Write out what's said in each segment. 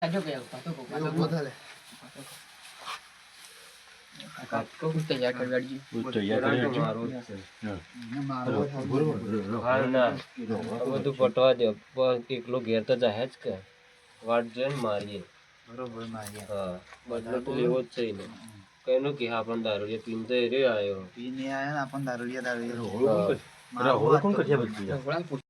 જો કે પાતો કો બોધા લે કાટ કો તૈયાર કરી વાળજી તૈયાર કરી મારો હાલ ના બધું પટવા દે પણ એકલો ઘેર તો જાહે જ કે વાટ જોઈને મારીએ બરોબર માર્યા હા બદલો તો લેવો જ છે ને કઈનું કે આપણ દારૂડિયા પીને તો રે આયો પીને આયા ને આપણ દારૂડિયા હોળ કોણ કરશે બધું ઘોડા પૂછ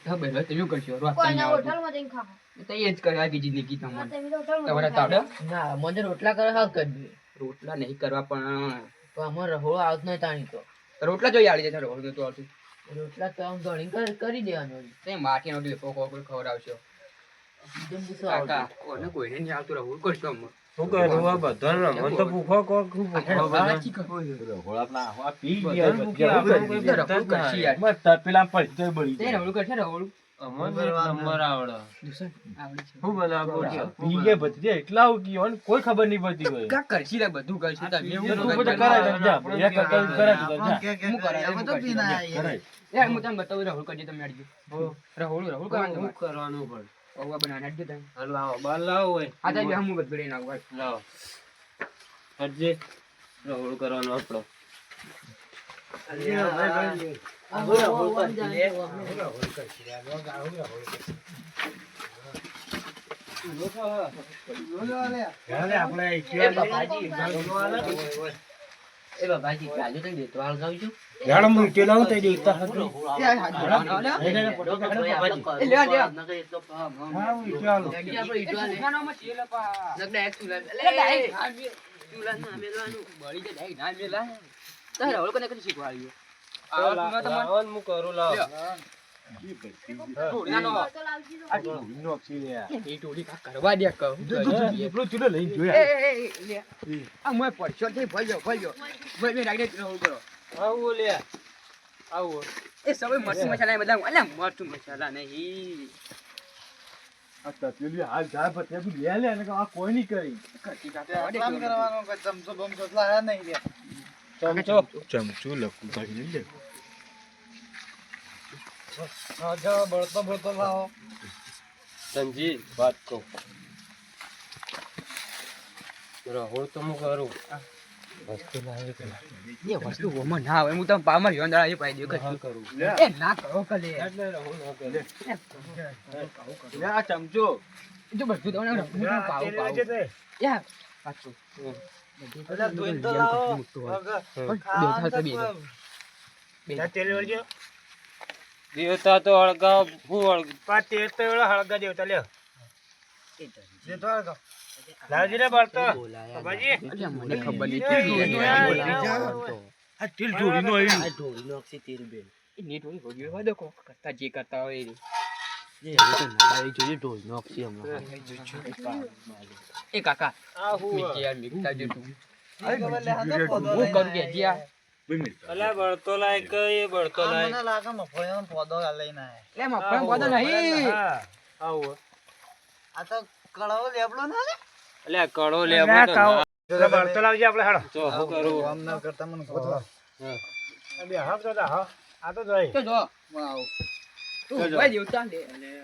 હા બેલો તમે કરશો રાત કોઈ ના હોટલમાં જઈને ખાવા તો એ જ કરવા બીજી જિંદગી તમને તમે તો હોટલમાં તમારા જઈને તાવડા ના મને રોટલા કરે હાલ કરી રોટલા નહીં કરવા પણ તો અમાર રહોળો આવત નહીં તાણી તો રોટલા જોઈ આલી જાય રોટલો તો આવતું રોટલા તો આમ ધણી કરી દેવાનું તે માટી નો લીફો કોકો ખવડાવશો બીજું શું કાકા આવતું કોને કોઈને નહીં આવતું રહું કરશો અમે શું કરું આ બધા મન તો ભૂખો કો ખૂબ ભૂખો હોળ આપના આ પી બધાને ગયા ભૂખી બધા રહોળ કરશી યાર પેલા પડી તો બળી તે રહોળ કરશે રહોળ અમને એક નંબર આવડે દુસર આવડે છે શું બનાવો છે પી ગયા ભત્રીજા એટલા ઉકી હોય ને કોઈ ખબર નહીં પડતી હોય કા કરશી રે બધું કરશી તમે એવું તું બધું કરાય દે જા એક કરાય દે જા હું કરાય હું તો પીના કરાય યાર હું તમને બતાવું રહોળ કરજે તમે અડજો રહોળ કરવાનું શું કરવાનું પણ ઓવા બનાવને અડજો તમે હા, લાવો બાર લાવો હોય આ તો હું બદલી નાખું લાવો હટજે રહોળ કરવાનો આપણો એ બાબાજી ચાલુ તો દેતો હાલ ગાઉં છું લાવો ને હું કરું લાવો કરવા દે કહું લઈ જોયા આવો લે આવો એ સबै મરચું મસાલા બધા અલ્યા મરચું મસાલા નહીં આ તપેલી હાલ જાય પછી તું લે લે ને આ કોઈ નહીં કરી ચમચો ચમચું લખું કાઢી લે સંજી વાત કહું રહોળ તો હું કરું વસ્તુ લાવે પેલા એ વસ્તુ ઓમાં ના આવે હું તમે પામર યોંદળા એ પાઈ દે કરું એ ના કરો કલે એટલે રહોળ ના કરે લે આ ચમચો જો બધું તમને હું પાવ પાવ યાર પાછું દેવતા તો હળગાવ હું મને ખબર નહીં નેટ હોય હોજી હોય દેખો કરતા જે કરતા હોય એ કાકા મિકી યાર મિકતા જે તું હું કરું કે જ્યા અલા બળતો લાય કે એ બળતો લાય લે મફળનો પદો નહીં આવો કળાવો લેબલો ના લે અલ્યા કળો લેવો તો બળતો લાવજે આપણે હાડો જો હું કરું આમ ના કરતા મને ગોતો હા તો જો હું આવું તું ભાઈ દેવતા લે અને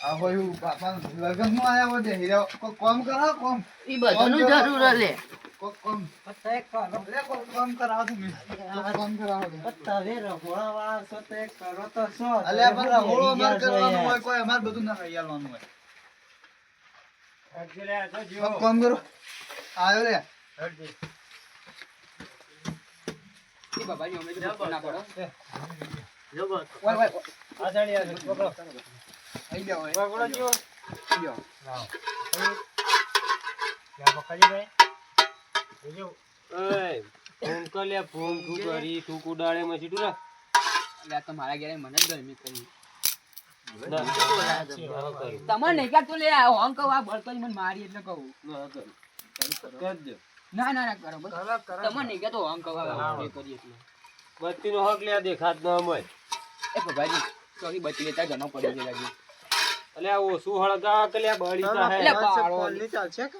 આ હોય બાપા લગન માં આયા હોય હીરા કોમ કરો કોમ ઈ બધાનું જરૂર લે કોમ કોમ કરાવો તમે કોમ કરાવો તમે રહોળા વાળા છો તે કરો તો છો અલ્યા પણ રહોળો અમાર કરવાનું હોય કોઈ અમાર બધું ના કરી આલવાનું હોય કોમ કરો આયો લે એ બાબા જી અમે તો ના પડો ઓય ઓય આ જાણી આ પકડો આઈ જાઓ પકડો જો જો એય ફોન કર લે ફોન તું કરી તું કુડાળે મસી તું ના અલ્યા તો મારા ઘરે મને જ ગરમી કરી ના કરું તમાર નહીં કા તો લે હોંગ કહું આ બળતો મને મારી એટલે કહું ના કરું કરજો ના ના ના કરો બસ તમાર નહીં કા તો હોંગ કહું આ કરી એટલે બત્તી નો હક લે દેખાત ન હોય એ બાબાજી સોરી બચી લેતા ઘણો પડી ગયો લાગે અલ્યા ઓછું હળગા કે લે બળી જાહે એટલે પાડો ચાલશે કે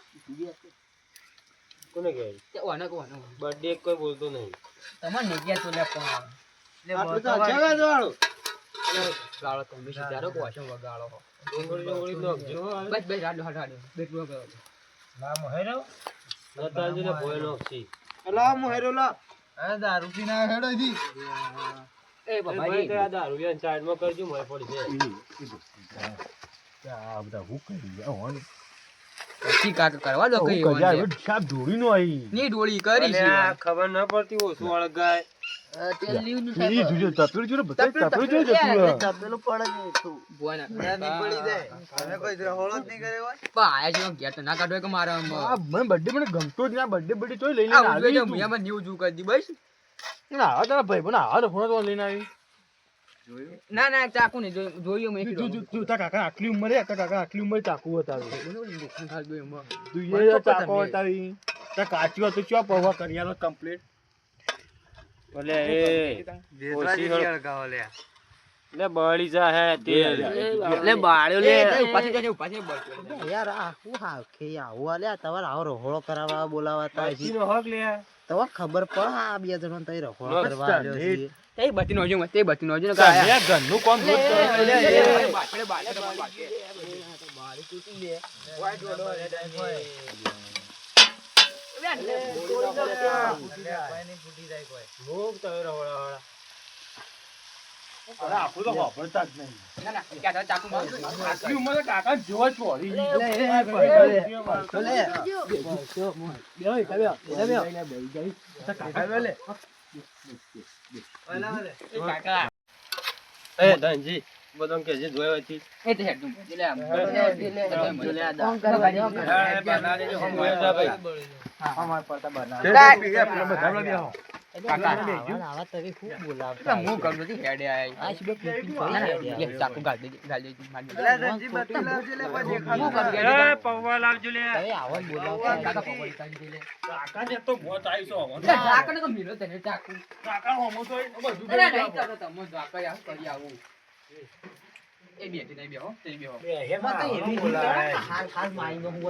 કોને કહે તે ઓને કોનો બર્થડે કોઈ બોલતો નહીં તમાર નહીં કા તો લે પણ આટલું ચાલશે કે જોવાળું ગાળો તમે સીધારો કોશો વગાડો ડુંગળી નાખજો બસ બસ રાડો હાડો બેટલો કરો ના મોહેરો નતાજીને ભોય નાખશી લા મોહેરો લા આ દારૂ પીને આવ્યો હેડો જી એ ભાઈ તો આ દારૂ યાર સાઈડમાં કરજો મોય પડી છે આ બધા હું કરી ગયા હોન કી કાક કરવા દો કઈ સાપ જોડી નો આવી ની ડોળી કરી છે આ ખબર ન પડતી ઓછું વળગાય તેલ લીવ નું એ જોજો તપેલું જોજો બધા તપેલું જોજો તપેલું પડે છે તું બોના ની પડી જાય તમે કોઈ હોળો જ નહીં કરે હોય બા આયા છે ગયા તો ના કાઢો કે મારા આ મને બર્થડે મને ગમતો જ ના બર્થડે બર્થડે તોય લઈને આ આવી જો મુયા માં ન્યૂ જુ કરી દી બસ ના આ તારા ભાઈ બના આ ફોન તો લઈને આવી ના ના ચાકુ ને જોયું મેં તું તા કાકા આટલી ઉંમરે કાકા આટલી ઉંમરે ચાકુ બતાવી તું એ ચાકુ બતાવી તા કાચી હતું ચો પવા કરિયાનો કમ્પ્લીટ ભલે એ ઓછી હળગાવો લે બળી જા હે તેલ લે બાળ્યો લે પાછી યાર આ હું હા કે આવું આલ્યા તમારે આવો રહોળો કરાવવા બોલાવાતા નો હક લે તો ખબર પડે આ બે જણો તઈ રહોળો કરવા આવ્યો છે તે બતી નો જો તે બતી નો જો કાયા ઘરનું કામ રોજ કરે બાટડે બાટડે બારી તૂટી લે વાય ડોડો ભૂખ તો રવળા અરે આપણું તો વાપરતા જ નહીં ના ના ક્યાં ચાકુ માર આટલી ઉંમરે કાકા જોવા છોડી એ ધનજી બધું કે જે જોયો હતી એ તે હેડ લે આમ લે આ દા બના દેજો હમ જા ભાઈ અમાર પડતા બના કાકા આવા તવી ખૂબ બોલાવતા હું કરું નથી હેડે આય આ શિબે પીપી લે ચાકુ ગાલ દે માર દે લે રણજી બત્તી લાવજે લે કોઈ હું દેખાતું કરું એ પૌવા લાવજો લે હવે આવા બોલાવતા કાકા પકડી કાઢી દે લે કાકા ને તો મોત આવી છો ચાકુ ને કો મિલો તને ચાકુ કાકા હોમો તો બધું અરે નહીં તો તમે જાકા યાર કરી આવું એ બે તે બે હો તે બે હો એમાં તો એવી બોલાવે હાલ હાલ મારીનો હું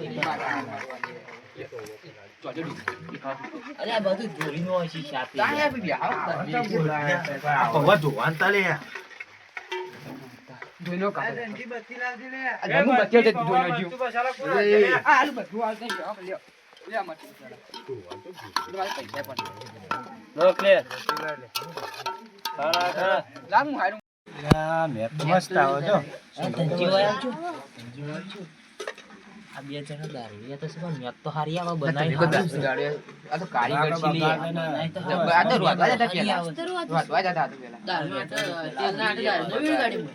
અરે આ બધું જોડીનો હોય છે સાપી તાયા બી બે આવ પવા જોવાન તાલે જોઈનો કાકા રણજી બત્તી લાવજે લે આ હું બચ્યો તે જોઈનો જીવ તું બસાલા આ આલુ બધું આલ થઈ ગયો લ્યો લે આ મત પૈસા પણ નો ક્લિયર સારા લા હું હારું મે તો મસ્ત આવો છો આ બે જણા દારૂ તો શું મેં તો હારી આવા આ બનાવી તો કારીગર છે લે આ તો રોવા જતા પેલા રોવા જતા તો પેલા દારૂ તો તેલ ના દારૂ નવી ગાડી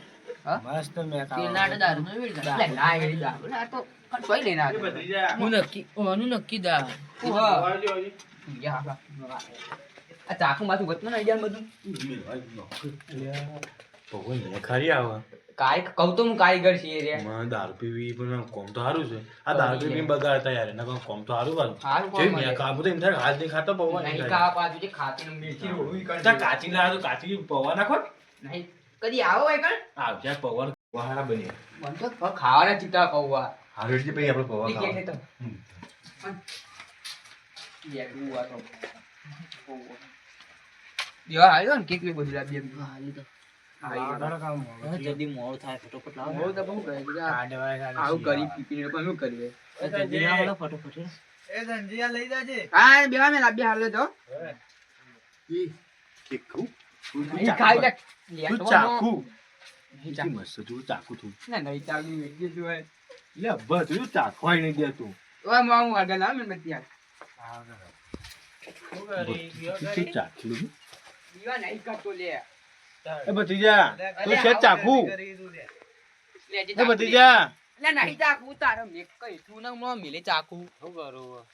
મસ્ત મે તેલ ના દારૂ નવી ગાડી લે ના એડી દા આ તો કઈ લઈને આવ્યો હું નક્કી ઓનું નક્કી દા યા આ ચાકુ માથું વતનો ને આઈડિયા બધું ખરી આવે કાઈ કહું તો હું કારીગર છીએ રે મને દારૂ પીવી પણ કોમ તો સારું છે આ દારૂ પીવી બગાડતા યાર એના કોમ તો સારું સારું વાળું કોમ જે મેં કાબુ તો એમ થાય હાથ નહીં ખાતો પૌવા નહીં નહીં કા પાછું જે ખાતી ને મિર્ચી રોવી કર ખાતા કાચી લાવે તો કાચી પૌવા નાખો નહીં કદી આવો હોય કણ આવજા પૌવા વાહારા બની મન તો ખાવાના ચિતા કૌવા હારું એટલે પછી આપણે પૌવા ઈ કે ખાવા તો યાર હું આ તો યો આયો ને કેક લે બધું લાવી દે હાલી તો આગળ કામ જલ્દી મોડ થાય ફટોફટ લાવો હું તો બહુ કહે આડવાય આવું કરી પીપીને પણ શું કરીએ જલ્દી લાવો ફટોફટ એ રણજી આ લઈ જાજે હા બેવા મે લાવી હાલે તો કેક ખાઉં ઈ ખાઈ લે તું ચાકુ ઈ મસ્ત તું ચાકુ તું ના નહીં ચાલી વેચી જો હે લે બધું ચાખવાય નહીં દેતું ઓય હું આગળ લાવ મે ત્યાં તું ચાખલું દીવા નહીં કરતો લે એ ભતીજા તું છે ચાકુ લે એ ભતીજા લે નહીં ચાકુ તારે મે કઈ તું ના મો મિલે ચાકુ શું કરું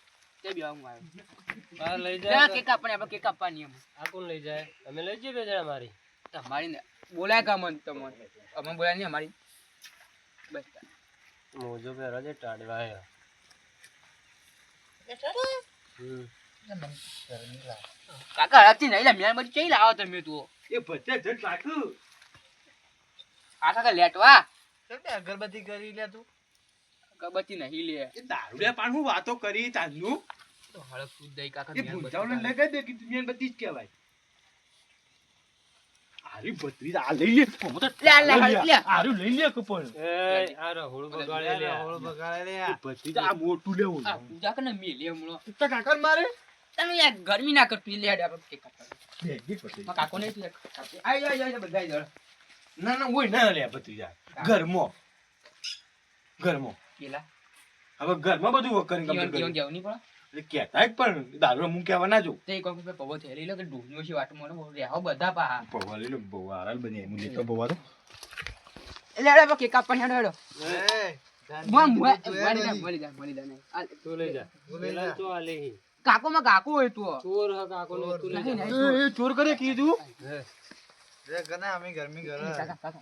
તે બેવા હું આવ્યો બહાર લઈ લે જાય કેક આપણે કેક આપવાની એમ આ કોણ લઈ જાય અમે લઈ જઈએ બે જણા મારી તમારી ને બોલાય કા મન તમને અમે બોલાય નહીં અમારી બસ મોજો પહેરો છે ટાડવા હે કાકા રાતી નહીં લે મેં બધી ચઈ લાવો તમે તું એ ભત્યા જટ ચાકુ આ કાકા લેટવા અગરબત્તી કરી લે તું અગરબત્તી નહીં લે એ દારૂડિયા પાન હું વાતો કરી તાજનું તો હળક તું દઈ કાકા એ ભૂંજાઓને લઈ ગઈ દે કે મીણબત્તી જ કહેવાય હારી ભત્રીજા આ લઈ લે હું તો લે. હારું લઈ લે કે પણ એ આ રહોળ બગાડે લે ભત્રીજા આ મોટું લેવું આ પૂજા કને મેલે હમણો. તો કાકા મારે તને યાર ગરમી ના કરતી લે આપણે કેક કાપવા. બેગી ભત્રીજા માં કાકો ને એટલે કાપી. આય બધા જળ. ના ના ઓય ના લે ભત્રીજા ઘરમાં પેલા હવે ઘરમાં બધું વકરી જીવન કમ્પ્લીટ જીવન જવું નહીં પડે. એટલે કહેતા જ પણ દારૂ હું કહેવા ના જો તે કોઈ કોઈ પવો થેલી લો કે ડૂબનો છે વાટ મોનો રેહો બધા પા. પૌવા લઈ લો પૌવા હારાલ બની હું લેતો પૌવા તો એટલે આપણે કેક કાપવા હેડો હેડો. મળી જા. તું લઈ જા પેલા તો આલે હી કાકો માં કાકો હોય તું. ચોર હ કાકો નો તું લઈ જા એ ચોર કરે કીધું કાકા.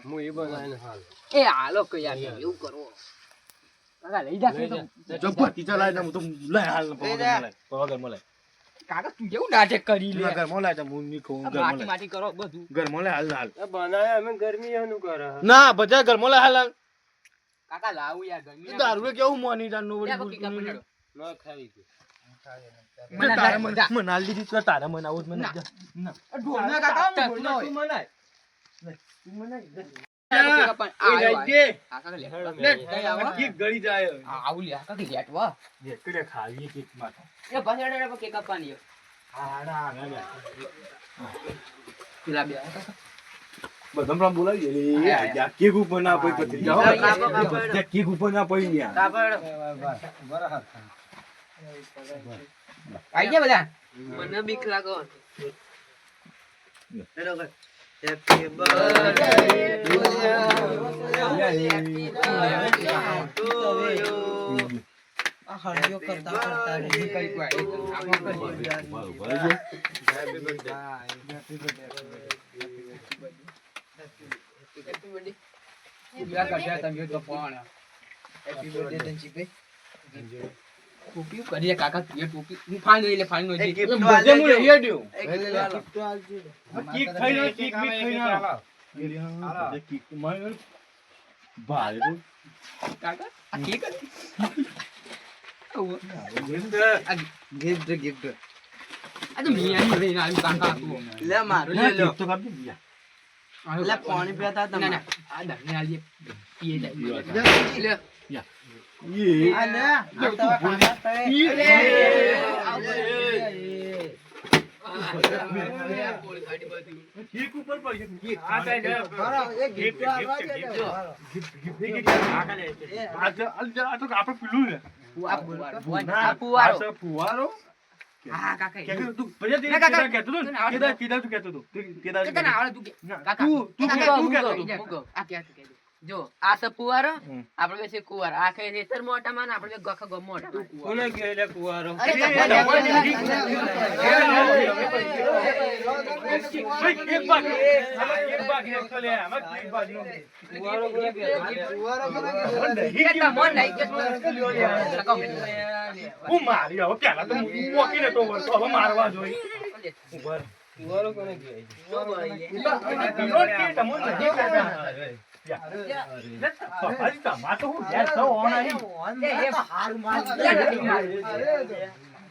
હું એ બનાવીને હાલ એ હાલો કે યાર એવું કરો. કાકા લઈ જા કે તો. જો ભત્રીજા લાય ને હું તો લાય હાલ પૌવા ઘરમાં લાય કાકા તું કેવું નાટક કરી લે. ઘરમાં લાય હું નહીં ખાઉં આ ઘરમાં માટી લાય માટી કરો બધું. ઘરમાં લાય હાલ એ બનાવે અમે ગરમી એનું કરે ના બધા ઘરમાં લાય હાલ કાકા લાવું યાર ગરમી ના દારૂ કેવું મોની જાનનું લે આપણે કેક કાપવા હેડો. ન ખાવી ગયું મને તારે મજા. મને હાલ દીધી તો તારે મને આવું જ મને ના. ઢોલના કાકા હું ઢોલનો હોય. મનાય આપણે કેક કાપવા. આ આવ્યો, આવ્યો. કાકા લે. લે, લઈ આવો. કેક ગળી જાય આવું લે કાકા કે લેટવા. એકડે ખાવી કેક માં એ બસ હેડો હેડો કેક કાપવાની છે. પેલા બે બધા પણ બોલાવી દે હા, હા. યા કેક ઉપર ના પઈ પછી જાઓ કાપો, કાપો. યા કેક ઉપર ના પઈ ન્યા કાપડ. આઈ ગયા બધા. મને બીક લાગો ટોપી કરી કાકા તું ટોપી હું ફાઈન લઈ લે ફાઈન નો બધે હું લઈ આવ્યો કેક ખાઈ લો કેક બી ખાઈ લો કેક મારે ભારે તો કાકા આ કેક ગિફ્ટ આ તો મિયાની લઈને આવ્યું કાકા તું લે મારું લે લો તો કાપી દિયા લે પાણી પીતા ના તમે ના આ દમને આલીએ પીએ જાય લે ये આ લે આ તમારા કાકા તો केक ऊपर पर ये આ કઈ દે બરાબર એ ગિફ્ટ આલવા દે गिफ्ट आज तो આપણે પીલું ને આ પુવારો આ ફુવારો હા કાકા કે તું ભૈયા તે ના, કાકા. કહેતો તો તું ના આવડે. કેદા તું કહેતો તો કેદા કે તને આવડે તું કે કાકા તું કાકા, કહેતો મૂકો. આ કે જો આ તો પુવારો હમ. આપણે બેસે કુવાર આ કઈ રેતર મોટા માં આપણે બે ગખ ગમ મોટા કોને કહે લે કુવારો અરે તો ભાઈ એક બાગ એક લે આમાં એક બાગ કુવારો કોને કહે કેટલા મોન લાઈ કે હું મારી હવે પેલા તો મોકીને તો વળતો હવે મારવા જોઈ ઉપર કુવારો કોને કહે વિરોધ કે તમો નજીક કાકા પપ્પાજી તમા તો હું યાર તો ઓન આવી એ હાલ માર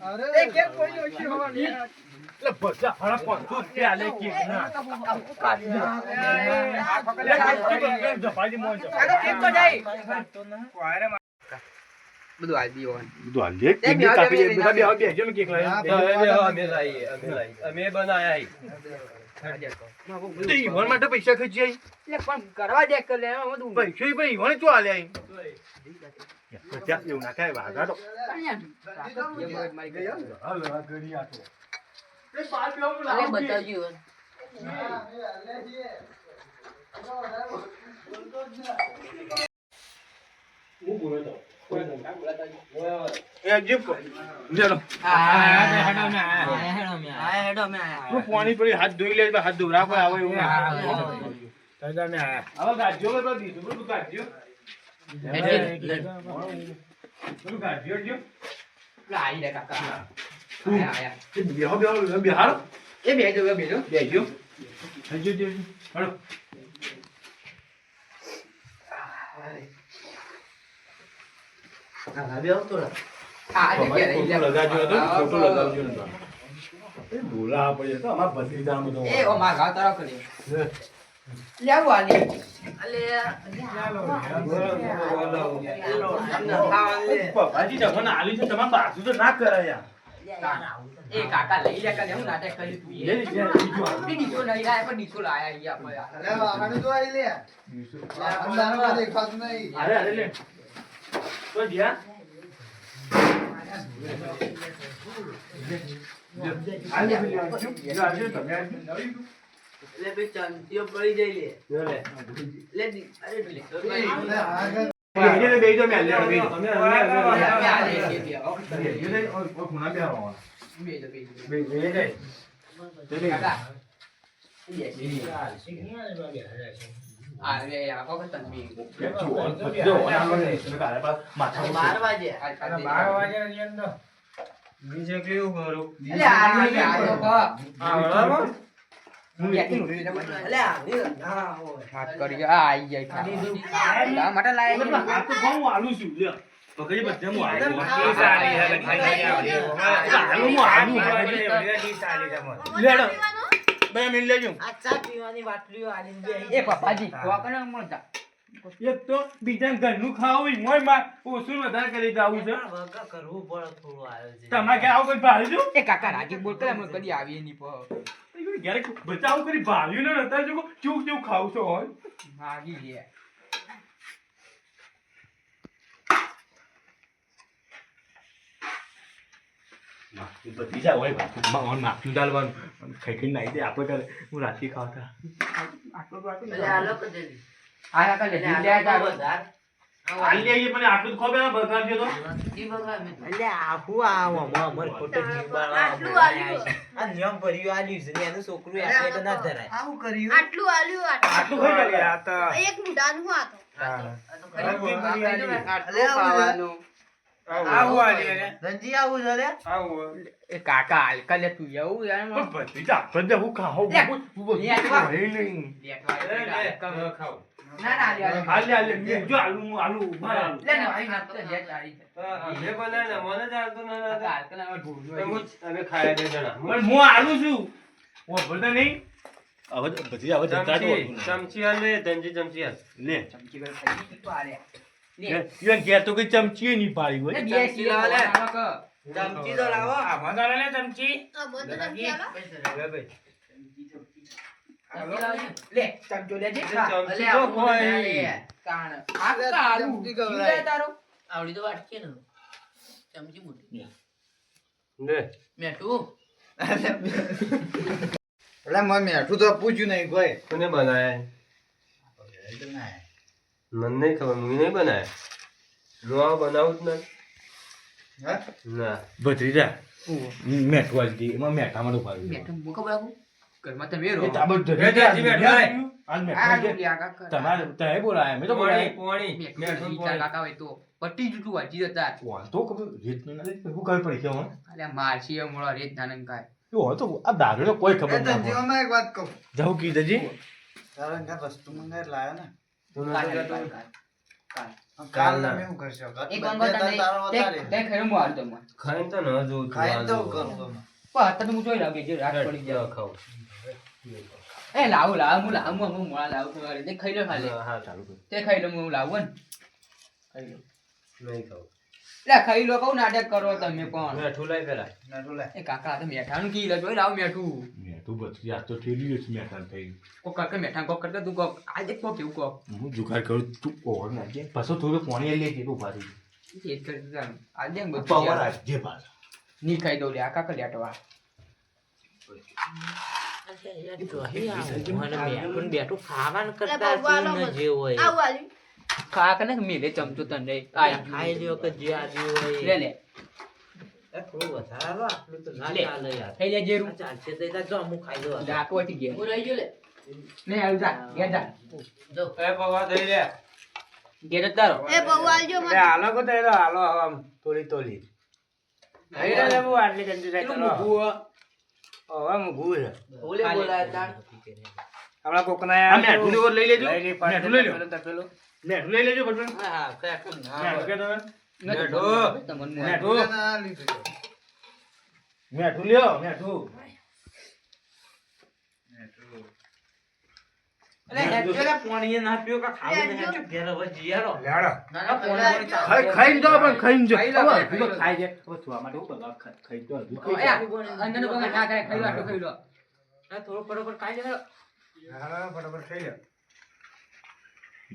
અરે એ કેક કોઈ ઓછી હોવાની એટલે બધા હરા પણ તું પ્યા લે કે ના જપાજી મોન છે કેક તો જાય બધું આલ દીયો બધું હાલ લે કેક કાપી દે બધા બે બેજો મે કેક લાવી અમે બનાયા તે ઈવન માટે પૈસા ખર્ચી આવી એટલે પણ કરવા દે કે લે બધું પૈસા ભાઈ ઈવન ચો આલે આવી ત્યાં એવું ના કાય વાગા તો મારી ગયો હાલ ગડી આતો એ બાર બેહો અરે બતાવજો હું બોલે તો એ જીપ લેલો હું પાણી પડી હાથ ધોઈ લે હાથ ધોરા પર આવે એવું દાદા ને આવા ગાજો પર દીધું બધું ગાજો બધું ગાજો જો આઈ રે કાકા આયા બેહો બેહો બેહારો એ બેજો બેજો બેજો હજુ જો હાલો આ જગ્યા રહી લે લગાજો તો ફોટો લગાવજો ને એ બોલાવા પડે તો અમારા ભત્રીજામાં તો એ ઓ માં ઘા તારો કરી લે આવું આલી પપ્પાજી તમને આલી છે તમારે પાછું તો ના કરાય એ કાકા લઈ લે કાલે હું નાટક કરી તું એ ડીસો નહીં લાય પણ ડીસો લાયા અહીંયા આપણે અરે વાહણ તો આઈ લે વાહણ દેખાતું નહીં અરે લે તો જ્યાં બીજે કેવું કરું હાથ કરી આઈ જાય માટે લાયા હાથ તો ઘઉં આલુ છું લે પકડી બધે હું આલુ લેડો બે મિલ લેજો આ ચા પીવાની બાટલીઓ આલીને બે એ પપ્પાજી કોકને મળતા એક તો બીજા ઘરનું ખાવું મોય માં ઓછું વધારે કરી જાવું છે વગા કરવું પડે થોડું આયોજન તમારે કે આવું કોઈ ભાડ્યું એ કાકા રાજી બોલ કરે અમે કદી આવીએ નહીં પો ઘરે બચાવ કરી ભાડ્યું ને અત્યારે જો ચૂક ચૂક ખાવ છો હોય માગી લે બધી જાય હોય ભાઈ નાખ્યું ડાલવાનું ખાઈ ખાઈ નાઈ દે આપણે કરે હું રાતી ખાતા આ કાકા લે લે તારો આલી આવીએ પણ આટલું જ ખોબે બગાડ દે તો એટલે આખું અમર ખોટો જીવવાળા આ નિયમ ભર્યું આલ્યું છે ને એનું છોકરું એટલે તો ના ધરાય આવું કર્યું આટલું આલ્યું આટલું ખાઈ જાય આ તો એક મુઠાનું હું આતો આવું આલી રે રંજી આવું છે લે આવું એ કાકા હાલકા લે તું એવું યાર પણ બધી જા બધે હું ખાવ લે, હું લે, તું ખા. નહીં ખાવ ના ના લે આલે આલે મેં જો આલુ માર આલુ લે ના આઈ ના તો લે તારી જે બનાય ને મને ચાલતું ના કાકા હાલકા ના ઢોળનો અમે ખાયા દે જણા પણ હું આલુ છું ઓ બોલતા નહીં હવે બધી હવે જતા ચમચી આલે ધનજી ચમચી આલ લે ચમચી કર ખાઈ તો આલે ઈવન ઘેર તો કઈ ચમચી નહીં પાડી હોય લે બે કિલો લે ચમચી તો લાવો આમાં તો લે ચમચી બંધ નથી આલો લે ચમચો લેજે ચમચી જો કોઈ કાણ આ કાળું જીવે તારો આવડી તો વાટકી ને ચમચી મોટી ને મેઠું એટલે મેં મેઠું તો પૂછ્યું નહીં કોઈ કોને બનાયા મને નહીં ખબર હું નહીં બનાયા હું આવું બનાવું જ હા ના ભત્રીજા મેઠું આલતી એમાં મેઠામાં તો પાડી મેઠું મુકો બાબુ ઘરમાં તમે રહો એ તાબો ધરી એ જાજી મેઠું આય. આજ આ મેઠું લો લે કાકા તમારે તય બોલાયા મેં તો બોલાયા પોણી મેઠું મેઠું વિચાર કાકા હોય તો પટ્ટી જૂઠું વાંચી જતા કોણ તો ખબર રીત નહીં હું ખબર પડી કે હું અલ્યા મારસી મોળો રેત નાનન કાય તો તો આ દારૂ કોઈ ખબર એ ના પડે ધનજીઓમાં એક વાત કહું જાઉં કી દજી તારા ઘર વસ્તુ મંગાવી લાયો ને કાલ કાલ તમે શું કરશો એક અંગો તને તારો વધારે તે ખરું હું હાલતો મન ખાઈને તો ન જોઉં ખાઈને તો કરું તમે પણ અત્યારે હું જોઈ લાગે જે રાત પડી જાય ખાવ એ લાવું હું મોળા લાવું તમારે તે ખાઈ લો ખાલી હા ચાલુ કર તે ખાઈ લો હું લાવું ને ખાઈ લો નહીં ખાવ લે ખાઈ લો કહું નાટક કરો તમે પણ મેઠું લાય પેલા મેઠું લે એ કાકા આ તો મેઠાનું કી લે જોઈ લાવ મેઠું મેઠું બત્રી આ તો ઠેલી છે મેઠાન થઈ કોક કરકે મેઠા કોક કરકે તું કોક આજે કોક કેવું કોક હું જુગાર કરું તું ઓર નાખજે પાછો થોડું પાણી લે કે ઉભા થઈ એ જ કરી દીધા આજે ને બધું પાવર યાર. આપજે પાછા ની ખાઈ દઉં લે આ કાકા લેટવા બેઠું ખાવાનું કરતા લે, બહુ શું ન જે હોય આવું આલ્યું કાકા ને મેલે ચમચો તને આઈ ખાઈ લ્યો કે જે આદમી હોય લે લે એ થોડું વધારે આલો, આટલું તો ના લે. ચાલે યાર ખાઈ લે જેરું આ ચાલશે તો ઈતા જો અમુક ખાઈ દો ડાકોટી ગયા હું રહી ગયો લે ને આવ જા ગયા જા જો એ પવા દઈ લે ગયા તારો એ બહુ આલજો મને હાલો કો તો હાલો આમ તોલી તોલી નહીં રે બહુ આટલી ગંદી થાય કેટલું ચલો મૂકવું હવે મૂકવું છે ઓલે બોલાય તાણ આપણા કોકના આ મેઠું ને ઓર લઈ લેજો લઈ લે, મેઠું લઈ લો તપેલું. મેઠું લઈ લેજો બટન હા હા કાકુ મેઠું કે તમે મેઠું તમને મેઠું ના લીધું છે. મેઠું લ્યો મેઠું પાણી ના પીઓ કા ખાવું નહીં ચૂપ ઘેર હવે જીયારો લેડો ખાઈને જાઓ પણ ખાઈને જાઓ ખાઈ લો, હવે ખાઈ હજુ તો લો. ખાઈ જાય હવે સુવા માટે હું બગાડ ખાઈ તો હજુ ખાઈ એ જાય. અંદરનું બગાડ ના કરે ખાઈ લો આટલું ખાઈ લો થોડો બરોબર ખાઈ લે હા ફટાફટ ખાઈ લે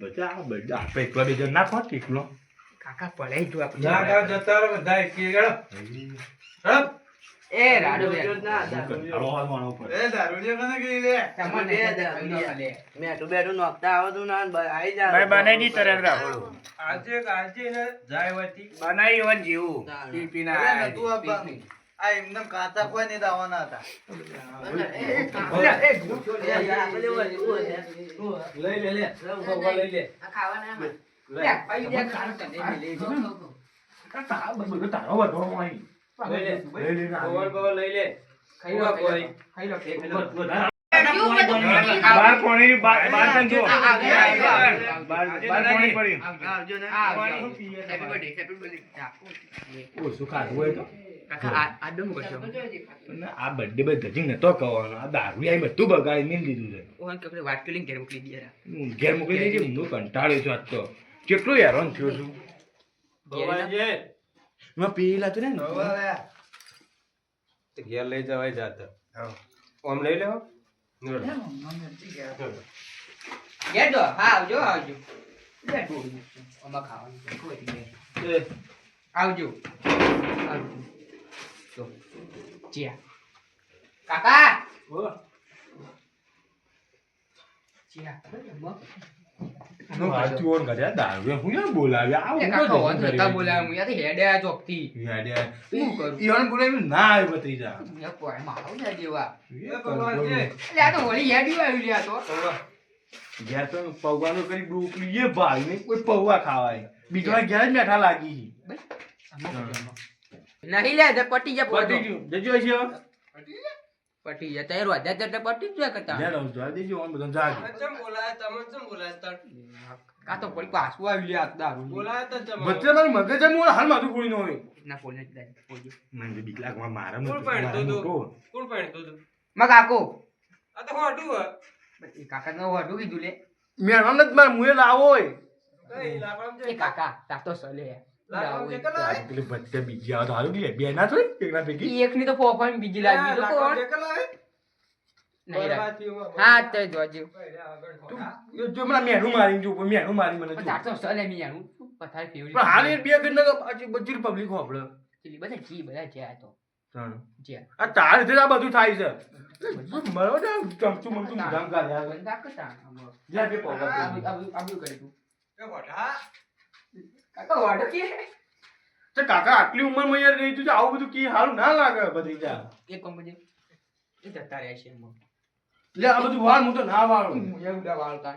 બધા આપણે એકલા બે જણ નાખો એકલો કાકા પડાઈ જો આપણે ના કાવ જતા રહો બધા એકી ગળો હપ એ રાડો બે હાલો હાલ માનો ઉપર એ દારૂડિયો કને ગઈ લે તમને મેઠું બેઠું નોખતા આવતું ના ને આઈ જા ભાઈ બનાઈ દી તરત રાખો આજે ને જાય વતી બનાઈ વન જેવું પી પી ના અરે નતું આપવાનું. આ એમને કાચા કોઈ નહીં દાવાના હતા લઈ લે લે ભગવા લઈ લે ખાવાના ખાઈ દે ખાવાનું તને લે બધું તારો વધો હોય લઈ લે લઈ લે ભગવાન ભગવાન લઈ લે ખાઈ લો કોઈ ખાઈ લો બાર પાણી બાર તન જો આ, આ, બાર પાણી પડી આવજો ને આવજો. હેપી બર્થડે ઓ શું ખાધું હોય તો કાકા આ ડમ કરશો પણ આ બર્થડે બે ધજી નતો કહેવાનો આ દારૂ આઈ બધું બગાડી મેં દીધું છે ઓન કે વાત કરી ઘેર મોકલી દે હું ઘેર મોકલી દેજે હું કંટાળ્યો છું આજ તો કેટલું હેરાન થયો છું ભગવાન જે મેં પીલા તો ને ભગવાન લે ઘેર લઈ જવાય જાતે હા ઓમ લઈ લેવો ઘેર દો હા આવજો આવજો લે ટોળી આમાં ખાવાનું કોઈ દે આવજો આવજો તો જીયા કાકા જીયા હાચું ઓન કર્યા દારૂ હું યાર બોલાવ્યા એ કાકા હોત નતા બોલાવ્યા હું યાર હેડે આ ચોકથી યાર શું કરું? ઈવન બોલાવ્યું ના આવે ભત્રીજા યાર કોઈ મારો ને જેવા ભગવાન જે એટલે આ તો હોળી હેડી આવ્યું લ્યા તો ઘેર તો પૌવાનું કરી બ્રોકલી એ ભાઈ ને કોઈ પૌવા ખાવાય બીજો ઘેર જ બેઠા લાગી નહીં લે તે પટી જા પતી પોતો ગયું જજો છે પટી જા તે રોજા તે પટી જ જાય કરતા ઘેર આવું જોવા દેજો ઓન બધું જાગ ચમ બોલાય તમને ચમ બોલાય તણ કા તો પડી પાછું આવી લ્યા દારૂ બોલાય તો ચમ બચ્ચે મારું મગજ એમ ઓલા હાલ માથું ફોડી નો હોય ના ફોન જ દે ફોન મને બીક લાગ મારા કોણ મત પાડતું તું? કોણ પાડતું તું? માં કાકો આ તો હોટું હે એ કાકા નો વાડું કીધું લે મેરવાન જ માર મુએ લાવો હોય કઈ લાકડામાં એ કાકા તાતો સલે લાકડામાં જે કલાય પેલી બચ્ચે બીજી આવે તો હારું લે બે ના થોડી એકલા ભેગી એક ની તો ફોફાની બીજી લાગી તો કોણ જે કલાય નહીં રાખ. હા તે જોજો જો મને મેરું મારી જો મેરું મારી મને જો તાતો સલે મી આનું પથાર ફેવરી પણ હાલ એ બે ગણ તો પાછી બધી પબ્લિક હોપડે ચલી બધા જી બધા જ્યા તો જ્યા આ તાર રીતે આ બધું થાય છે મરો ને ચમચું મમચું ધામ કાઢ્યા બંધા કટા જ્યાં બે પૌવા આબુ કરી તું એ હોટા કાકા વાડો કે તે કાકા આટલી ઉંમરમાં યાર રહી તું આવું બધું કી હારું ના લાગે બધી જા એક કોમ બજે એ જતા રહ્યા છે એમ લે આ બધું વાળ હું તો ના વાળું હું એ ઉડા વાળતા